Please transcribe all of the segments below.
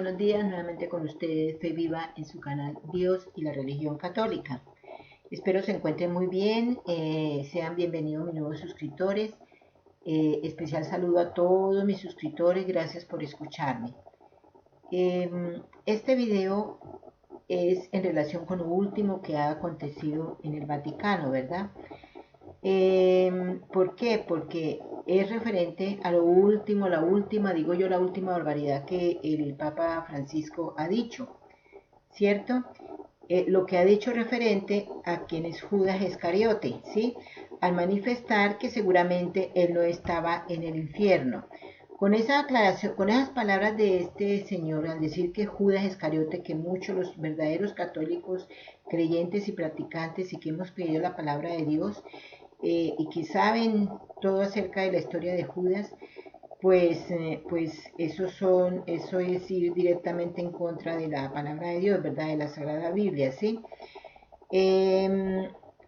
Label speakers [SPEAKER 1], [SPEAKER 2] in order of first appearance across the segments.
[SPEAKER 1] buenos días. Nuevamente con ustedes, Fe Viva, en su canal Dios y la Religión Católica. Espero se encuentren muy bien, sean bienvenidos mis nuevos suscriptores. Especial saludo a todos mis suscriptores, gracias por escucharme. Este video es en relación con lo último que ha acontecido en el Vaticano, ¿verdad? ¿Por qué? Porque es referente a lo último, la última barbaridad que el Papa Francisco ha dicho, ¿cierto? Lo que ha dicho referente a quien es Judas Iscariote, ¿sí? Al manifestar que seguramente él no estaba en el infierno. Con esa aclaración, con esas palabras de este señor, al decir que Judas Iscariote, que muchos los verdaderos católicos, creyentes y practicantes y que hemos creído la palabra de Dios, y que saben todo acerca de la historia de Judas, pues eso es ir directamente en contra de la palabra de Dios, ¿verdad? De la Sagrada Biblia, ¿sí?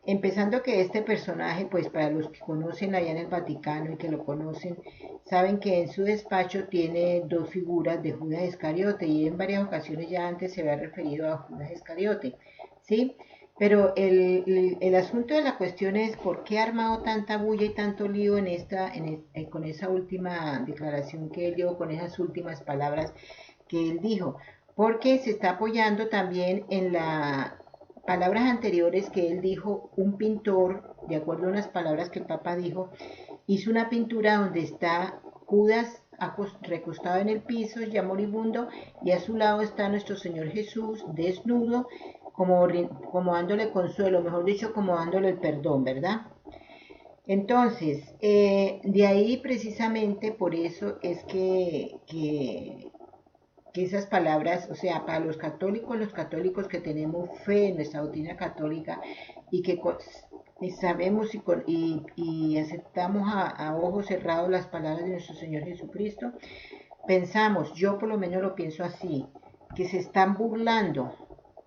[SPEAKER 1] Empezando que este personaje, pues para los que conocen allá en el Vaticano y que lo conocen, saben que en su despacho tiene dos figuras de Judas Iscariote y en varias ocasiones ya antes se había referido a Judas Iscariote, ¿sí? Pero el asunto de la cuestión es por qué ha armado tanta bulla y tanto lío con esa última declaración que él dio, con esas últimas palabras que él dijo, porque se está apoyando también en las palabras anteriores que él dijo. Un pintor, de acuerdo a unas palabras que el Papa dijo, hizo una pintura donde está Judas recostado en el piso, ya moribundo, y a su lado está nuestro Señor Jesús desnudo, como dándole consuelo, mejor dicho, como dándole el perdón, ¿verdad? Entonces, de ahí precisamente por eso es que esas palabras, o sea, para los católicos que tenemos fe en nuestra doctrina católica y que sabemos y aceptamos a ojos cerrados las palabras de nuestro Señor Jesucristo, pensamos, yo por lo menos lo pienso así, que se están burlando.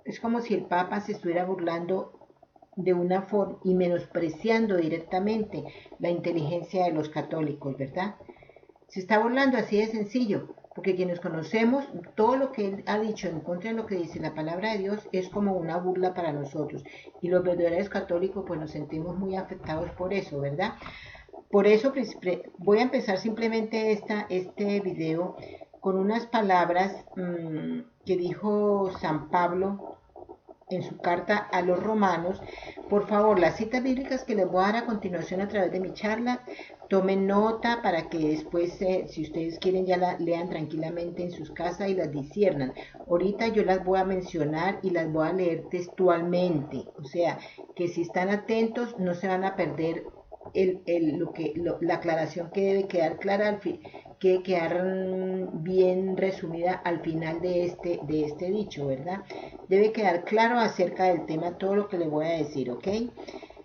[SPEAKER 1] Es como si el Papa se estuviera burlando de una forma y menospreciando directamente la inteligencia de los católicos, ¿verdad? Se está burlando así de sencillo, porque quienes conocemos todo lo que él ha dicho en contra de lo que dice la palabra de Dios es como una burla para nosotros, y los verdaderos católicos pues nos sentimos muy afectados por eso, ¿verdad? Por eso voy a empezar simplemente este video con unas palabras que dijo San Pablo en su carta a los romanos. Por favor, las citas bíblicas que les voy a dar a continuación a través de mi charla, tomen nota para que después, si ustedes quieren, ya la lean tranquilamente en sus casas y las disciernan. Ahorita yo las voy a mencionar y las voy a leer textualmente, o sea, que si están atentos no se van a perder la aclaración que debe quedar clara que quedar bien resumida al final de este dicho, ¿verdad? Debe quedar claro acerca del tema todo lo que le voy a decir, ¿ok?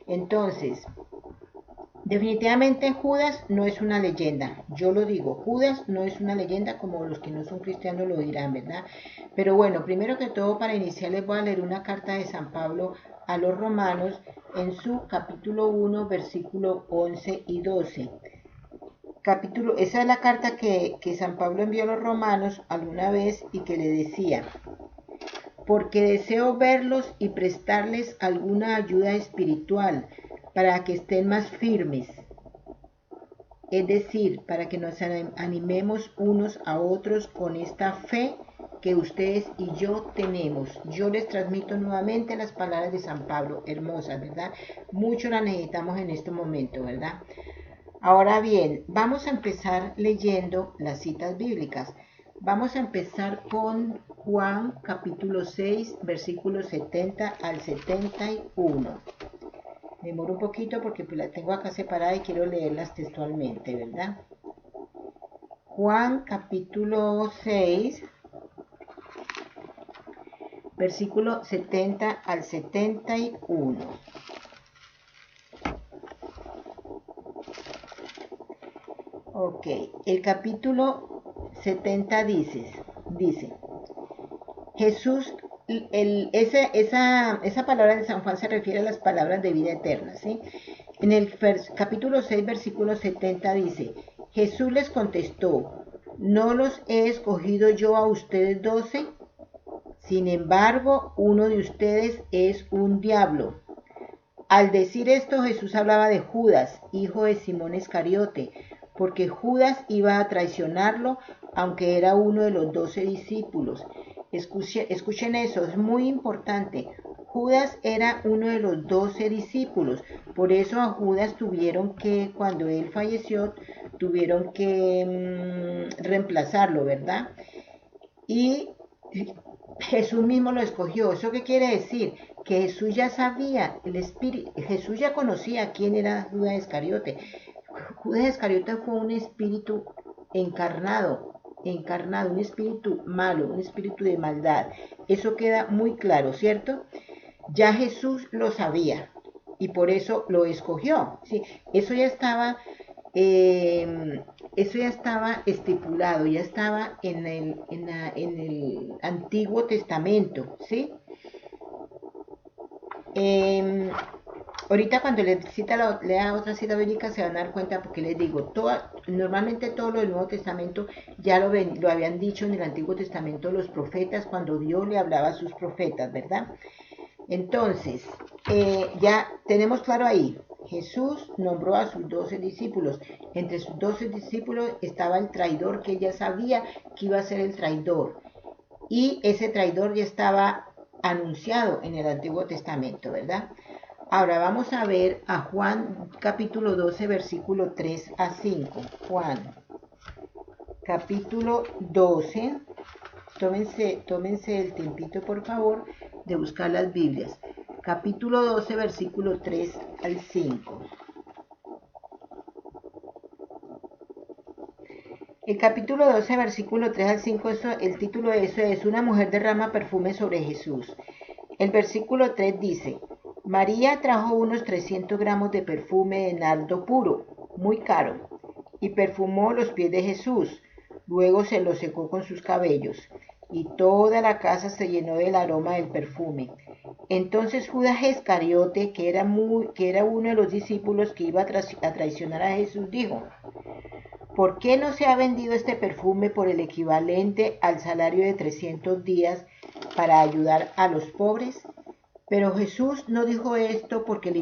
[SPEAKER 1] Entonces, definitivamente Judas no es una leyenda, yo lo digo, Judas no es una leyenda como los que no son cristianos lo dirán, ¿verdad? Pero bueno, primero que todo, para iniciar les voy a leer una carta de San Pablo a los romanos en su capítulo 1, versículo 11 y 12. Esa es la carta que San Pablo envió a los romanos alguna vez y que le decía: porque deseo verlos y prestarles alguna ayuda espiritual para que estén más firmes, es decir, para que nos animemos unos a otros con esta fe que ustedes y yo tenemos. Yo les transmito nuevamente las palabras de San Pablo, hermosas, ¿verdad? Mucho las necesitamos en este momento, ¿verdad? Ahora bien, vamos a empezar leyendo las citas bíblicas. Vamos a empezar con Juan capítulo 6, versículos 70 al 71. Me demoro un poquito porque pues la tengo acá separada y quiero leerlas textualmente, ¿verdad? Juan capítulo 6, versículo 70 al 71. Ok, el capítulo 70 dice, Jesús, esa palabra de San Juan se refiere a las palabras de vida eterna, ¿sí? En el capítulo 6, versículo 70 dice, Jesús les contestó, ¿No los he escogido yo a ustedes 12? Sin embargo, uno de ustedes es un diablo. Al decir esto, Jesús hablaba de Judas, hijo de Simón Iscariote, porque Judas iba a traicionarlo, aunque era uno de los 12 discípulos. Escuchen eso, es muy importante. Judas era uno de los 12 discípulos, por eso a Judas tuvieron que, cuando él falleció, tuvieron que reemplazarlo, ¿verdad? Y Jesús mismo lo escogió. ¿Eso qué quiere decir? Que Jesús ya sabía, el espíritu, Jesús ya conocía quién era Judas Iscariote. Judas Iscariote fue un espíritu encarnado, un espíritu malo, un espíritu de maldad. Eso queda muy claro, ¿cierto? Ya Jesús lo sabía y por eso lo escogió. ¿Sí? Eso ya estaba estipulado, ya estaba en el Antiguo Testamento, ¿sí? Ahorita cuando lea otra cita bíblica se van a dar cuenta porque les digo, normalmente todo lo del Nuevo Testamento ya lo habían dicho en el Antiguo Testamento los profetas cuando Dios le hablaba a sus profetas, ¿verdad? Entonces, ya tenemos claro ahí, Jesús nombró a sus 12 discípulos. Entre sus 12 discípulos estaba el traidor que ya sabía que iba a ser el traidor. Y ese traidor ya estaba anunciado en el Antiguo Testamento, ¿verdad? Ahora vamos a ver a Juan capítulo 12, versículo 3 a 5. Juan capítulo 12. Tómense el tiempito, por favor, de buscar las Biblias. Capítulo 12, versículo 3 al 5. El capítulo 12, versículo 3 al 5, el título de eso es Una mujer derrama perfume sobre Jesús. El versículo 3 dice, María trajo unos 300 gramos de perfume de nardo puro, muy caro, y perfumó los pies de Jesús. Luego se los secó con sus cabellos, y toda la casa se llenó del aroma del perfume. Entonces Judas Iscariote, que era uno de los discípulos que iba a traicionar a Jesús, dijo, ¿por qué no se ha vendido este perfume por el equivalente al salario de 300 días para ayudar a los pobres? Pero Jesús no dijo esto porque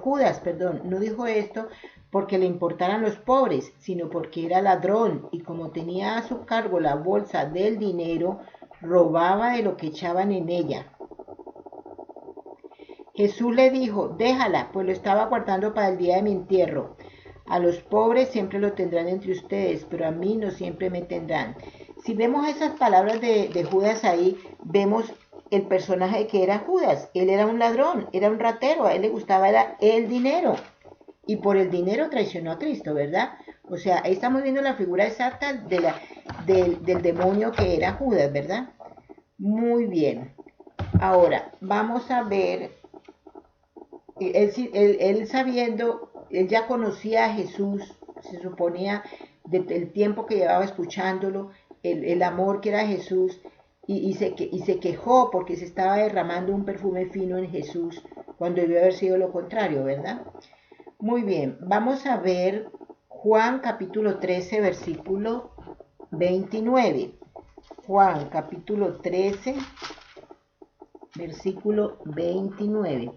[SPEAKER 1] Judas, no dijo esto porque le importaran los pobres, sino porque era ladrón y como tenía a su cargo la bolsa del dinero, robaba de lo que echaban en ella. Jesús le dijo, déjala, pues lo estaba guardando para el día de mi entierro. A los pobres siempre lo tendrán entre ustedes, pero a mí no siempre me tendrán. Si vemos esas palabras de Judas ahí, vemos el personaje que era Judas. Él era un ladrón, era un ratero, a él le gustaba el dinero. Y por el dinero traicionó a Cristo, ¿verdad? O sea, ahí estamos viendo la figura exacta del demonio que era Judas, ¿verdad? Muy bien. Ahora, vamos a ver, él sabiendo, él ya conocía a Jesús, se suponía, del tiempo que llevaba escuchándolo, el amor que era Jesús, y se quejó porque se estaba derramando un perfume fino en Jesús, cuando debió haber sido lo contrario, ¿verdad? Muy bien, vamos a ver Juan capítulo 13, versículo 29. Juan capítulo 13, versículo 29.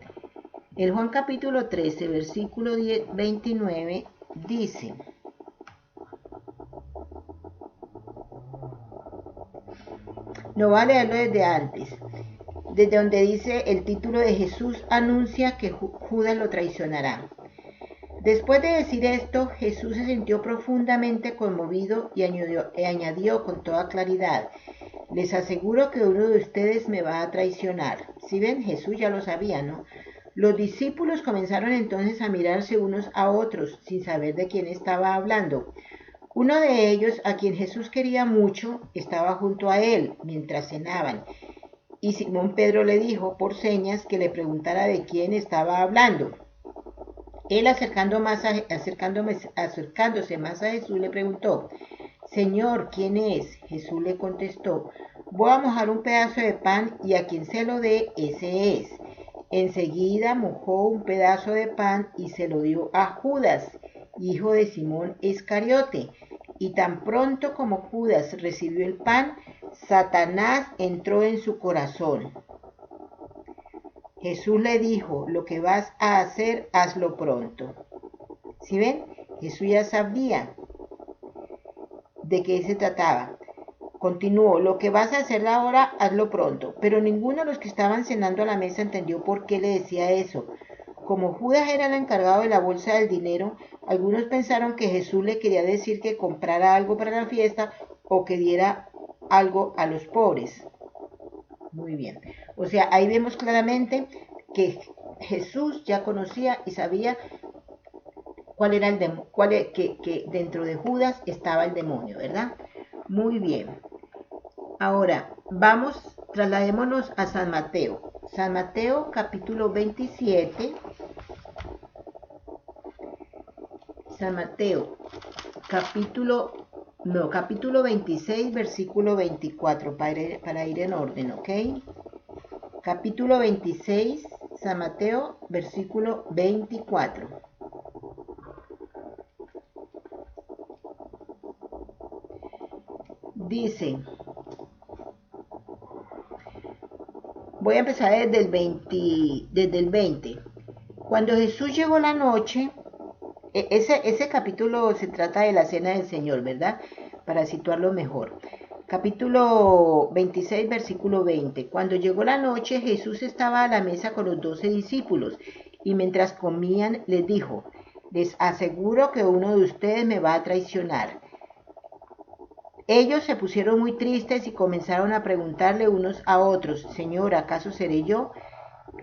[SPEAKER 1] El Juan capítulo 13, versículo 29 dice, no va a leerlo desde antes, desde donde dice el título de Jesús anuncia que Judas lo traicionará. Después de decir esto, Jesús se sintió profundamente conmovido y añadió con toda claridad, les aseguro que uno de ustedes me va a traicionar. Si ven, Jesús ya lo sabía, ¿no? Los discípulos comenzaron entonces a mirarse unos a otros sin saber de quién estaba hablando. Uno de ellos, a quien Jesús quería mucho, estaba junto a él mientras cenaban. Y Simón Pedro le dijo por señas que le preguntara de quién estaba hablando. Él acercándose más a Jesús le preguntó, Señor, ¿quién es? Jesús le contestó, voy a mojar un pedazo de pan y a quien se lo dé, ese es. Enseguida mojó un pedazo de pan y se lo dio a Judas, hijo de Simón Iscariote, Y tan pronto como Judas recibió el pan, Satanás entró en su corazón. Jesús le dijo, lo que vas a hacer, hazlo pronto. ¿Sí ven? Jesús ya sabía de qué se trataba. Continuó, lo que vas a hacer ahora, hazlo pronto. Pero ninguno de los que estaban cenando a la mesa entendió por qué le decía eso. Como Judas era el encargado de la bolsa del dinero, algunos pensaron que Jesús le quería decir que comprara algo para la fiesta o que diera algo a los pobres. Muy bien. O sea, ahí vemos claramente que Jesús ya conocía y sabía cuál era el demonio, que dentro de Judas estaba el demonio, ¿verdad? Muy bien. Ahora, trasladémonos a San Mateo. San Mateo capítulo 27. San Mateo capítulo 26, versículo 24, para ir en orden, ¿ok? Capítulo 26, San Mateo, versículo 24. Dice, voy a empezar desde el 20. Cuando Jesús llegó la noche, ese capítulo se trata de la cena del Señor, ¿verdad? Para situarlo mejor. Capítulo 26, versículo 20. Cuando llegó la noche, Jesús estaba a la mesa con los 12 discípulos y mientras comían les dijo, les aseguro que uno de ustedes me va a traicionar. Ellos se pusieron muy tristes y comenzaron a preguntarle unos a otros, Señor, ¿acaso seré yo?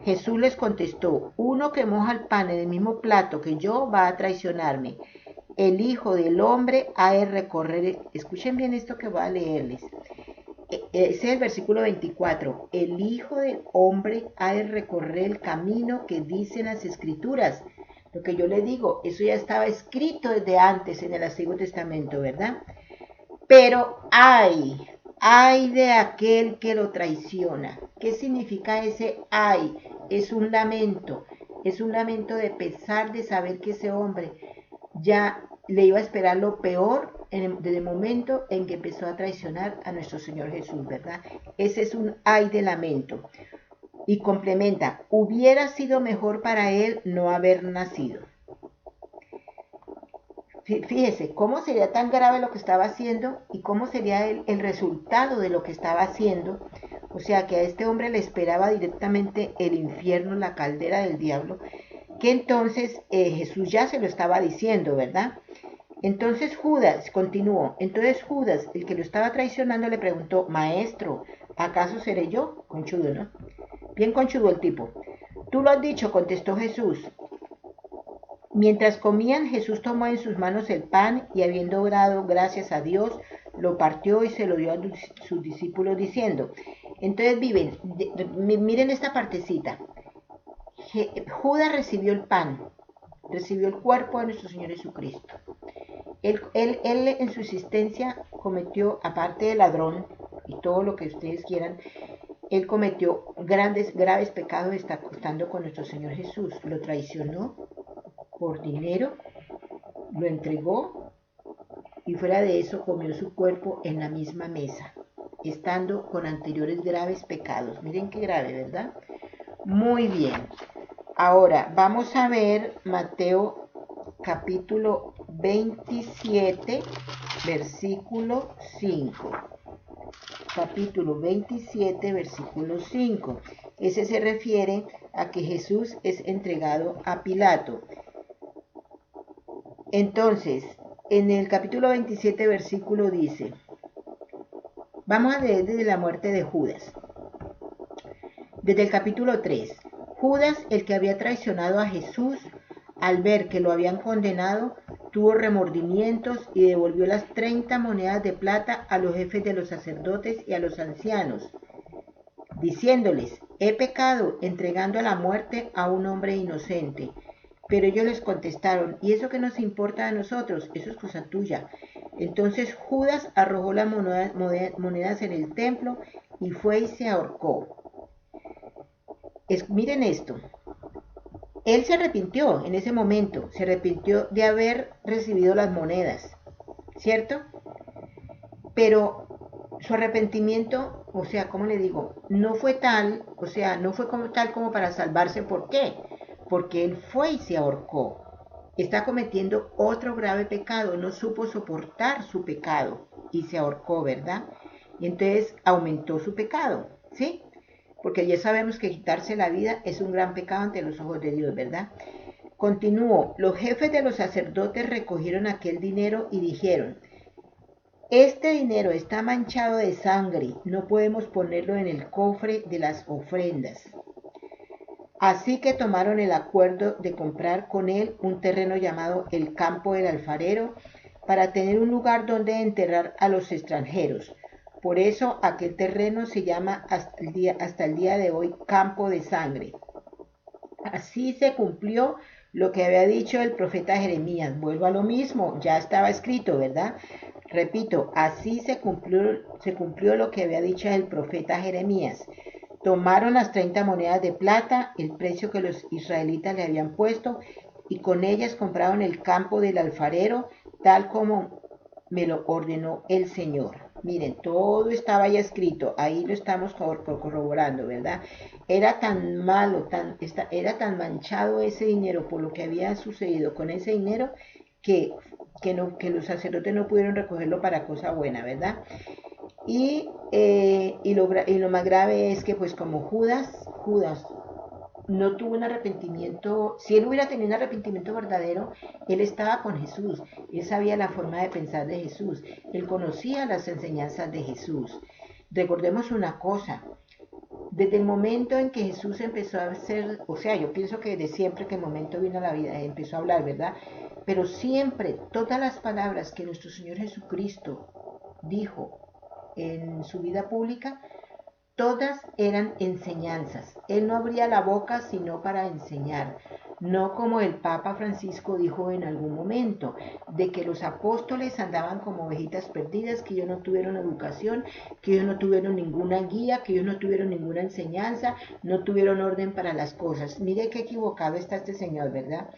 [SPEAKER 1] Jesús les contestó, uno que moja el pan en el mismo plato que yo va a traicionarme. El Hijo del Hombre ha de recorrer, escuchen bien esto que voy a leerles. Ese es el versículo 24. El Hijo del Hombre ha de recorrer el camino que dicen las Escrituras. Lo que yo le digo, eso ya estaba escrito desde antes en el Antiguo Testamento, ¿verdad? Pero ay de aquel que lo traiciona. ¿Qué significa ese ay? Es un lamento de pesar de saber que ese hombre ya le iba a esperar lo peor desde el momento en que empezó a traicionar a nuestro Señor Jesús, ¿verdad? Ese es un ay de lamento. Y complementa, hubiera sido mejor para él no haber nacido. Fíjese, cómo sería tan grave lo que estaba haciendo y cómo sería el resultado de lo que estaba haciendo. O sea, que a este hombre le esperaba directamente el infierno, la caldera del diablo, que entonces Jesús ya se lo estaba diciendo, ¿verdad? Entonces Judas, continuó, entonces Judas, el que lo estaba traicionando, le preguntó, Maestro, ¿acaso seré yo? Conchudo, ¿no? Bien conchudo el tipo. Tú lo has dicho, contestó Jesús. Mientras comían, Jesús tomó en sus manos el pan y habiendo dado gracias a Dios, lo partió y se lo dio a sus discípulos diciendo. Entonces miren esta partecita. Judas recibió el pan, recibió el cuerpo de nuestro Señor Jesucristo. Él en su existencia cometió, aparte de ladrón y todo lo que ustedes quieran, él cometió graves pecados estando con nuestro Señor Jesús. Lo traicionó por dinero, lo entregó y fuera de eso comió su cuerpo en la misma mesa, estando con anteriores graves pecados. Miren qué grave, ¿verdad? Muy bien. Ahora vamos a ver Mateo capítulo 27, versículo 5. Capítulo 27, versículo 5. Ese se refiere a que Jesús es entregado a Pilato. Entonces, en el capítulo 27, versículo dice, vamos a leer desde la muerte de Judas. Desde el capítulo 3, Judas, el que había traicionado a Jesús, al ver que lo habían condenado, tuvo remordimientos y devolvió las 30 monedas de plata a los jefes de los sacerdotes y a los ancianos, diciéndoles, he pecado entregando a la muerte a un hombre inocente. Pero ellos les contestaron, ¿y eso qué nos importa a nosotros? Eso es cosa tuya. Entonces Judas arrojó las monedas en el templo y fue y se ahorcó. Miren esto. Él se arrepintió en ese momento, se arrepintió de haber recibido las monedas. ¿cierto? Pero su arrepentimiento, o sea, ¿cómo le digo? No fue tal, o sea, no fue como tal como para salvarse. ¿Por qué? Porque él fue y se ahorcó. Está cometiendo otro grave pecado, no supo soportar su pecado y se ahorcó, ¿verdad? Y entonces aumentó su pecado, ¿sí? Porque ya sabemos que quitarse la vida es un gran pecado ante los ojos de Dios, ¿verdad? Continuó, los jefes de los sacerdotes recogieron aquel dinero y dijeron, este dinero está manchado de sangre, no podemos ponerlo en el cofre de las ofrendas. Así que tomaron el acuerdo de comprar con él un terreno llamado el Campo del Alfarero para tener un lugar donde enterrar a los extranjeros. Por eso aquel terreno se llama hasta el día de hoy Campo de Sangre. Así se cumplió lo que había dicho el profeta Jeremías. Vuelvo a lo mismo, ya estaba escrito, ¿verdad? Repito, así se cumplió lo que había dicho el profeta Jeremías. Tomaron las 30 monedas de plata, el precio que los israelitas le habían puesto, y con ellas compraron el campo del alfarero, tal como me lo ordenó el Señor. Miren, todo estaba ya escrito, ahí lo estamos corroborando, ¿verdad? Era tan malo, era tan manchado ese dinero por lo que había sucedido con ese dinero que, que los sacerdotes no pudieron recogerlo para cosa buena, ¿verdad? Y lo más grave es que pues como Judas no tuvo un arrepentimiento. Si él hubiera tenido un arrepentimiento verdadero, él estaba con Jesús, él sabía la forma de pensar de Jesús, él conocía las enseñanzas de Jesús. Recordemos una cosa, desde el momento en que Jesús empezó a hacer, o sea, yo pienso que desde siempre que el momento vino a la vida, empezó a hablar, ¿verdad? Pero siempre, todas las palabras que nuestro Señor Jesucristo dijo en su vida pública, todas eran enseñanzas. Él no abría la boca sino para enseñar. No como el Papa Francisco dijo en algún momento, de que los apóstoles andaban como ovejitas perdidas, que ellos no tuvieron educación, que ellos no tuvieron ninguna guía, que ellos no tuvieron ninguna enseñanza, no tuvieron orden para las cosas. Mire qué equivocado está este señor, ¿verdad?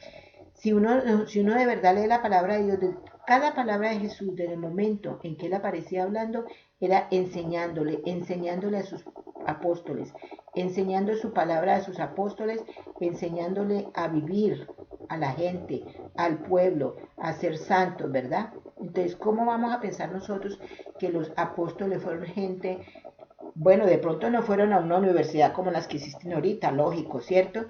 [SPEAKER 1] Si uno de verdad lee la palabra de Dios, cada palabra de Jesús, desde el momento en que él aparecía hablando, era enseñándole a sus apóstoles, enseñando su palabra a sus apóstoles, enseñándole a vivir a la gente, al pueblo, a ser santos, ¿verdad? Entonces, ¿cómo vamos a pensar nosotros que los apóstoles fueron gente, bueno, de pronto no fueron a una universidad como las que existen ahorita, lógico, ¿cierto?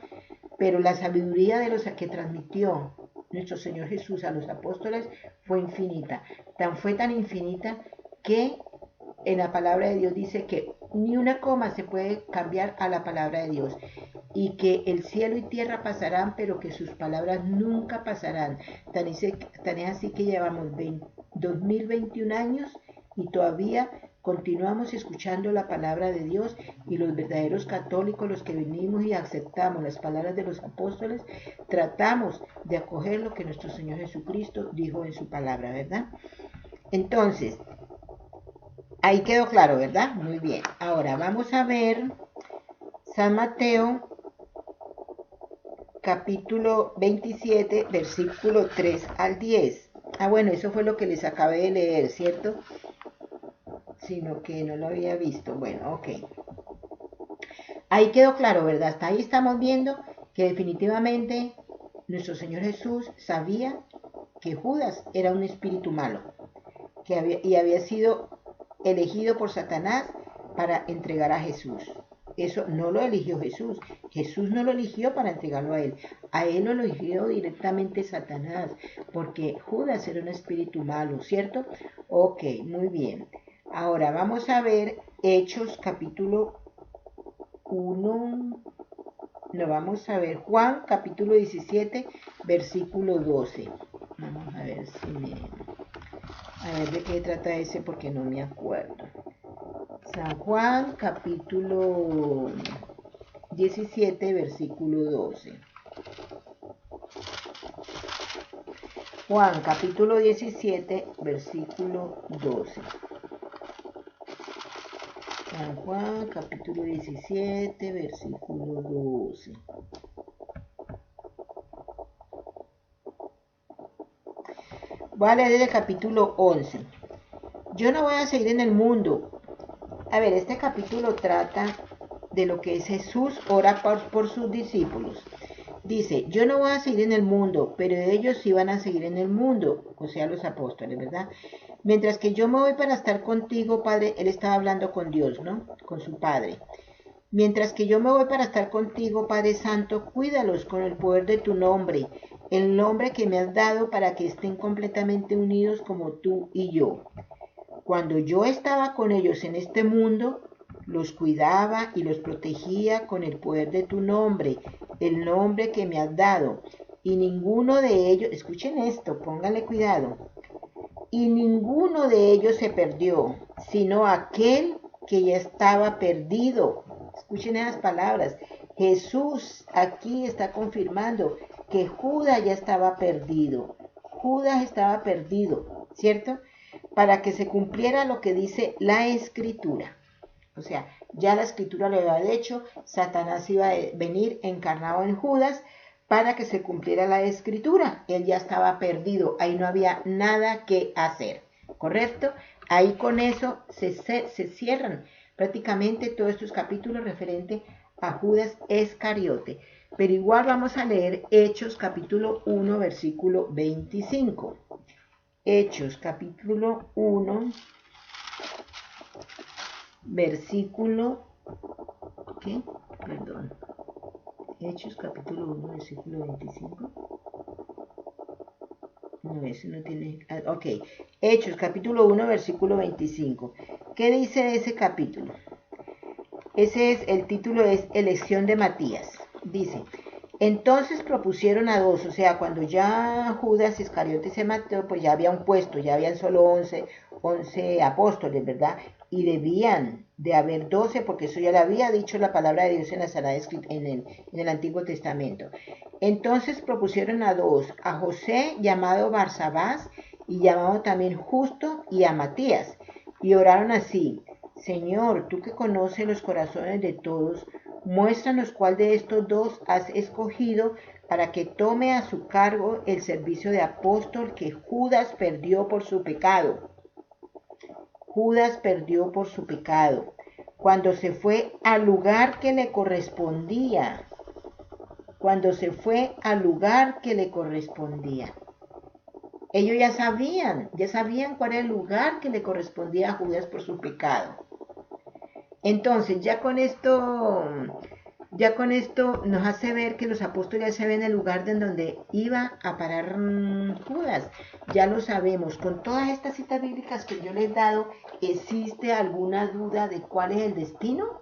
[SPEAKER 1] Pero la sabiduría de los que transmitió nuestro Señor Jesús a los apóstoles fue infinita. Fue tan infinita que en la palabra de Dios dice que ni una coma se puede cambiar a la palabra de Dios y que el cielo y tierra pasarán, pero que sus palabras nunca pasarán. Tan es así que llevamos 2021 años y todavía continuamos escuchando la palabra de Dios, y los verdaderos católicos, los que venimos y aceptamos las palabras de los apóstoles, tratamos de acoger lo que nuestro Señor Jesucristo dijo en su palabra, ¿verdad? Entonces, ahí quedó claro, ¿verdad? Muy bien. Ahora vamos a ver San Mateo, capítulo 27, versículo 3 al 10. Ah, bueno, eso fue lo que les acabé de leer, ¿cierto? Sino que no lo había visto. Bueno, ok. Ahí quedó claro, ¿verdad? Hasta ahí estamos viendo que definitivamente nuestro Señor Jesús sabía que Judas era un espíritu malo, y había sido elegido por Satanás para entregar a Jesús. Eso no lo eligió Jesús. Jesús no lo eligió para entregarlo a él lo eligió directamente Satanás, porque Judas era un espíritu malo, ¿cierto? Ok, muy bien. Ahora vamos a ver Hechos capítulo 1. No, vamos a ver Juan capítulo 17, versículo 12. Vamos a ver a ver de qué trata ese, porque no me acuerdo. San Juan capítulo 17, versículo 12. Juan capítulo 17, versículo 12. San Juan capítulo 17, versículo 12. Voy a leer desde el capítulo 11. Yo no voy a seguir en el mundo. A ver, este capítulo trata de lo que es Jesús ora por sus discípulos. Dice, yo no voy a seguir en el mundo, pero ellos sí van a seguir en el mundo, o sea, los apóstoles, ¿verdad? Mientras que yo me voy para estar contigo, Padre, él estaba hablando con Dios, ¿no? Con su Padre. Mientras que yo me voy para estar contigo, Padre Santo, cuídalos con el poder de tu nombre, el nombre que me has dado para que estén completamente unidos como tú y yo. Cuando yo estaba con ellos en este mundo, los cuidaba y los protegía con el poder de tu nombre, el nombre que me has dado. Y ninguno de ellos, escuchen esto, pónganle cuidado, y ninguno de ellos se perdió, sino aquel que ya estaba perdido. Escuchen esas palabras. Jesús aquí está confirmando que Judas ya estaba perdido. Judas estaba perdido, ¿cierto? Para que se cumpliera lo que dice la Escritura. O sea, ya la Escritura lo había hecho, Satanás iba a venir encarnado en Judas para que se cumpliera la Escritura. Él ya estaba perdido, ahí no había nada que hacer, ¿correcto? Ahí con eso se cierran prácticamente todos estos capítulos referentes a Judas Iscariote. Pero igual vamos a leer Hechos capítulo 1, versículo 25. Hechos capítulo 1, versículo, ¿qué? Perdón. Hechos capítulo 1, versículo 25. No, ese no tiene. Ok. Hechos capítulo 1, versículo 25. ¿Qué dice ese capítulo? Ese es, el título es Elección de Matías. Dice, entonces propusieron a dos, o sea, cuando ya Judas Iscariote se mató, pues ya había un puesto, ya habían solo 11 apóstoles, ¿verdad? Y debían de haber 12, porque eso ya lo había dicho la palabra de Dios en la Sagrada Escritura, en el Antiguo Testamento. Entonces propusieron a dos, a José, llamado Barsabás, y llamado también Justo, y a Matías, y oraron así, Señor, tú que conoces los corazones de todos, muéstranos cuál de estos dos has escogido para que tome a su cargo el servicio de apóstol que Judas perdió por su pecado. Judas perdió por su pecado, cuando se fue al lugar que le correspondía. Cuando se fue al lugar que le correspondía. Ellos ya sabían cuál era el lugar que le correspondía a Judas por su pecado. Entonces, ya con esto nos hace ver que los apóstoles ya saben el lugar en donde iba a parar Judas. Ya lo sabemos. Con todas estas citas bíblicas que yo les he dado, ¿existe alguna duda de cuál es el destino?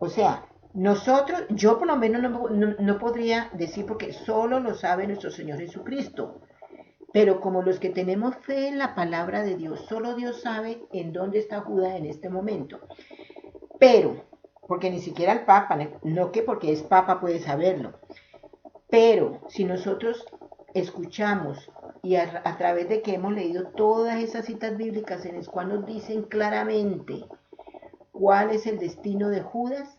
[SPEAKER 1] O sea, nosotros, yo por lo menos no podría decir porque solo lo sabe nuestro Señor Jesucristo. Pero como los que tenemos fe en la palabra de Dios, solo Dios sabe en dónde está Judas en este momento. Pero, porque ni siquiera el Papa, no que porque es Papa puede saberlo, pero si nosotros escuchamos y a través de que hemos leído todas esas citas bíblicas en las cuales nos dicen claramente cuál es el destino de Judas,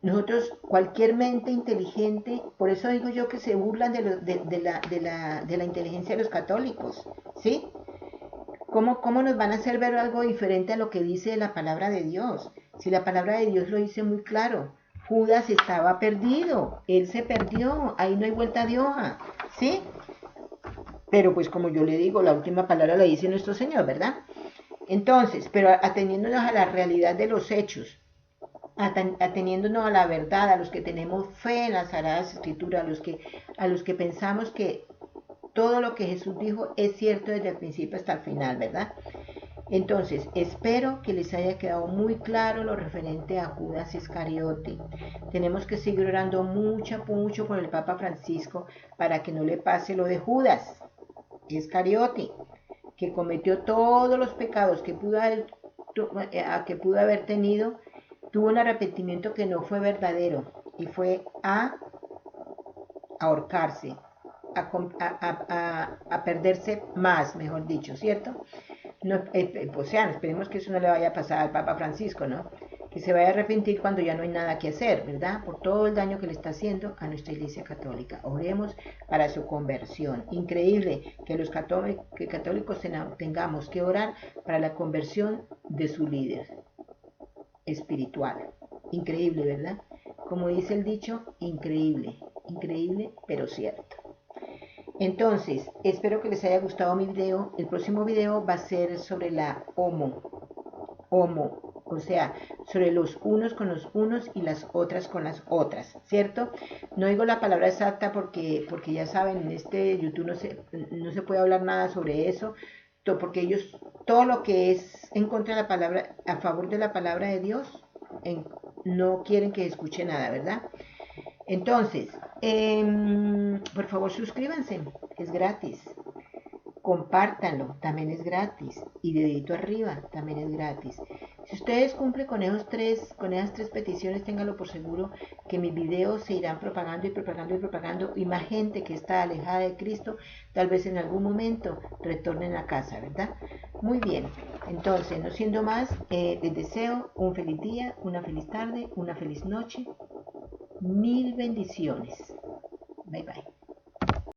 [SPEAKER 1] nosotros, cualquier mente inteligente, por eso digo yo que se burlan de la inteligencia de los católicos, ¿sí? ¿Cómo nos van a hacer ver algo diferente a lo que dice la palabra de Dios? Si la palabra de Dios lo dice muy claro, Judas estaba perdido, él se perdió, ahí no hay vuelta de hoja, ¿sí? Pero pues como yo le digo, la última palabra la dice nuestro Señor, ¿verdad? Entonces, pero ateniéndonos a la realidad de los hechos, ateniéndonos a la verdad, a los que tenemos fe en las Sagradas Escrituras, a los que pensamos que todo lo que Jesús dijo es cierto desde el principio hasta el final, ¿verdad? Entonces, espero que les haya quedado muy claro lo referente a Judas Iscariote. Tenemos que seguir orando mucho por el Papa Francisco para que no le pase lo de Judas Iscariote, que cometió todos los pecados que pudo haber tenido, tuvo un arrepentimiento que no fue verdadero y fue a ahorcarse, a perderse más, mejor dicho, ¿cierto? No, o sea, esperemos que eso no le vaya a pasar al Papa Francisco, ¿no? que se vaya a arrepentir cuando ya no hay nada que hacer, ¿verdad? Por todo el daño que le está haciendo a nuestra Iglesia Católica. Oremos para su conversión. Increíble que los católicos tengamos que orar para la conversión de su líder espiritual. Increíble, ¿verdad? Como dice el dicho, increíble, increíble, pero cierto. Entonces, espero que les haya gustado mi video. El próximo video va a ser sobre la homo, o sea, sobre los unos con los unos y las otras con las otras, ¿cierto? No digo la palabra exacta porque ya saben, en este YouTube no se puede hablar nada sobre eso, porque ellos, todo lo que es en contra de la palabra, a favor de la palabra de Dios, no quieren que escuche nada, ¿verdad? Entonces, por favor suscríbanse, es gratis. Compártanlo, también es gratis. Y dedito arriba, también es gratis. Si ustedes cumplen con esas tres peticiones, ténganlo por seguro que mis videos se irán propagando y propagando y propagando. Y más gente que está alejada de Cristo, tal vez en algún momento retornen a casa, ¿verdad? Muy bien. Entonces, no siendo más, les deseo un feliz día, una feliz tarde, una feliz noche. Mil bendiciones. Bye bye.